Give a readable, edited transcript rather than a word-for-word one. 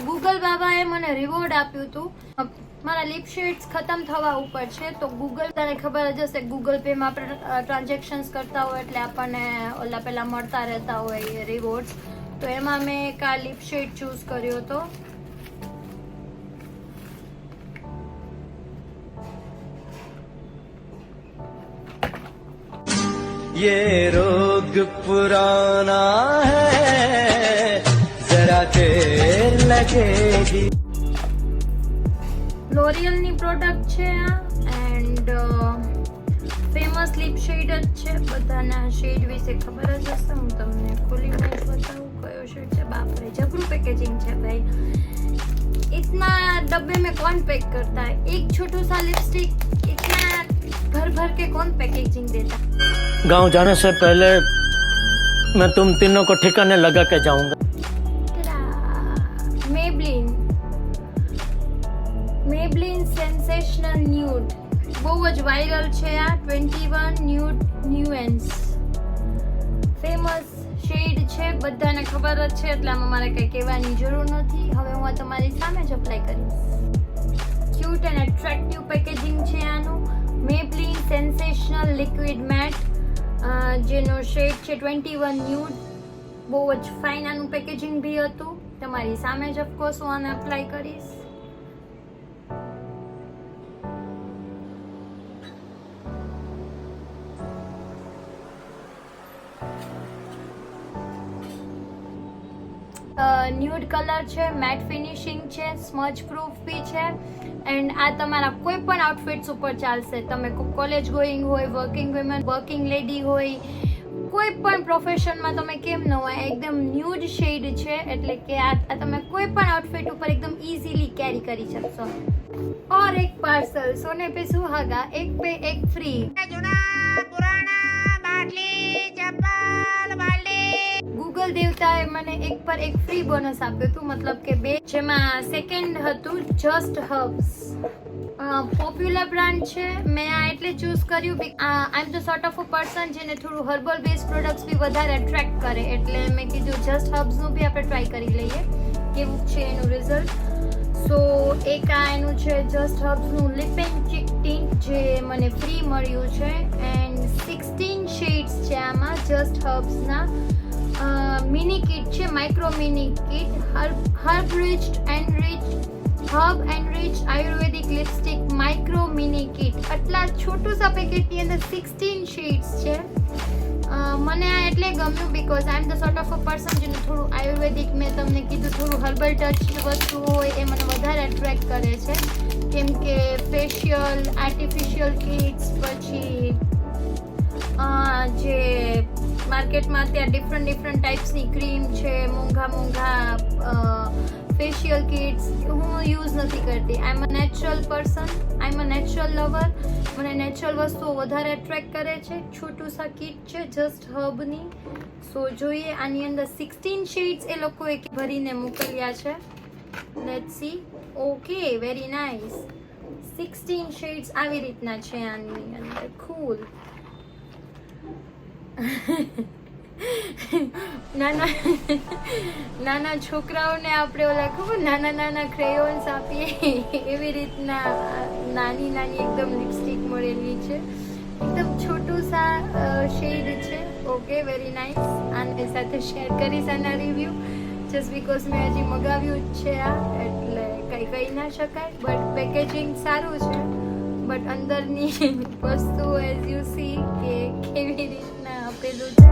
Google બાબાએ મને reward આપ્યું હતું. મારા લિપ શેડ્સ ખતમ થવા ઉપર છે, તો ગૂગલ, તને ખબર જ હશે, ગૂગલ પે માં આપણે ટ્રાન્ઝેક્શન્સ કરતા હોય એટલે આપણને ઓલા પેલા મળતા રહેતા હોય રિવોર્ડ્સ. તો એમાં મેં એક આ લિપ શેડ ચૂઝ કર્યો હતો. ये रोग पुराना है जरा देर लगेगी. લોરિયલ ની પ્રોડક્ટ છે આ, એન્ડ ફેમસ લિપ શેડ જ છે. બધાના શેડ વિશે ખબર જ હશે. હું તમને ખોલીને બતાવું કયો શેડ છે. બાપરે, જબરું પેકેજિંગ છે ભાઈ. इतना डब्बे में कौन पैक करता है? एक छोटू सा लिपस्टिक इतना भर भर के कौन पैकेजिंग देता है? गांव जाने से पहले मैं तुम तीनों को ठिकाने लगा के जाऊंगा. મેબલિન સેન્સેશનલ ન્યૂડ બહુ જ વાયરલ છે આ. 21 ન્યૂડ ન્યુએન્સ ફેમસ શેડ છે, બધાને ખબર જ છે, એટલે આમાં મારે કંઈ કહેવાની જરૂર નથી. હવે હું આ તમારી સામે જ અપ્લાય કરીશ. ક્યુટ એન્ડ એટ્રેક્ટિવ પેકેજિંગ છે આનું. મેબલિન સેન્સેશનલ લિક્વિડ મેટ, જેનો શેડ છે 21 ન્યૂડ. બહુ જ ફાઇન આનું પેકેજિંગ બી હતું. તમારી સામે જ ઓફકોર્સ હું આને અપ્લાય કરીશ. ન્યૂડ કલર છે, મેટ ફિનિશિંગ છે, સ્મચ પ્રૂફ બી છે, એન્ડ આ તમારા કોઈ પણ આઉટફિટ્સ ઉપર ચાલશે. તમે કોલેજ ગોઈંગ હોય, વર્કિંગ વુમન, વર્કિંગ લેડી હોય, કોઈ પણ પ્રોફેશનમાં તમે કેમ ન હોય, એકદમ ન્યૂડ શેડ છે, એટલે કે આ તમે કોઈ પણ આઉટફિટ ઉપર એકદમ ઇઝીલી કેરી કરી શકશો. और एक पार्सल सोने पे सुहागा, एक पे एक फ्री. ગૂગલ દેવતાએ મને એક પર એક ફ્રી બોનસ આપ્યું હતું, મતલબ કે બે, જેમાં સેકન્ડ હતું જસ્ટ હર્બ્સ. પોપ્યુલર બ્રાન્ડ છે. મેં આ એટલે ચૂઝ કર્યું I am the sort of a person જેને થોડું હર્બલ બેઝ પ્રોડક્ટ્સ બી વધારે એટ્રેક્ટ કરે, એટલે મેં કીધું જસ્ટ હર્બ્સનું બી આપણે ટ્રાય કરી લઈએ કેવું છે એનું રિઝલ્ટ. સો એક આ એનું છે જસ્ટ હર્બ્સનું લિપ એન્ડ ચીક ટિન્ટ, જે મને ફ્રી મળ્યું છે, એન્ડ 16 શેડ્સ છે આમાં જસ્ટ હર્બ્સના. મિની કિટ છે, માઇક્રો મિની કિટ. હર્બ રિચ્ડ આયુર્વેદિક લિપસ્ટિક માઇક્રો મિની કિટ. આટલા છોટું સા પેકેટની અંદર 16 શેડ્સ છે. મને આ એટલે ગમ્યું because I am the sort of a person જેને થોડું આયુર્વેદિક, મેં તમને કીધું થોડું હર્બલ ટચ વસ્તુ હોય એ મને વધારે એટ્રેક્ટ કરે છે, કેમ કે ફેશિયલ આર્ટિફિશિયલ કિટ્સ, પછી જે માર્કેટમાં અત્યારે ડિફરન્ટ ટાઈપ્સની ક્રીમ છે, મોંઘા ફેશિયલ કિટ્સ હું યુઝ નથી કરતી. I am a natural person, I am a natural lover. મને નેચરલ વસ્તુઓ વધારે એટ્રેક્ટ કરે છે. છોટું સા કિટ છે જસ્ટ હર્બની. સો જોઈએ, આની અંદર 16 શેડ્સ એ લોકોએ ભરીને મોકલ્યા છે. Let's see. Okay, very nice. 16 shades આવી રીતના છે આની અંદર. કૂલ. નાના છોકરાઓને આપણે ઓલા ખબર નાના ક્રેયોન્સ આપીએ એવી રીતના નાની એકદમ લિપસ્ટિક મળેલી છે. એકદમ છોટું સા શેડ છે. Okay, very nice. આને સાથે શેર કરીશ આના રિવ્યુ, જસ્ટ બીકોઝ મેં હજી મગાવ્યું જ છે આ, એટલે કંઈ કહી ના શકાય. બટ પેકેજિંગ સારું છે, બટ અંદરની વસ્તુ એઝ યુ સી કે કેવી રીતના આપેલું છે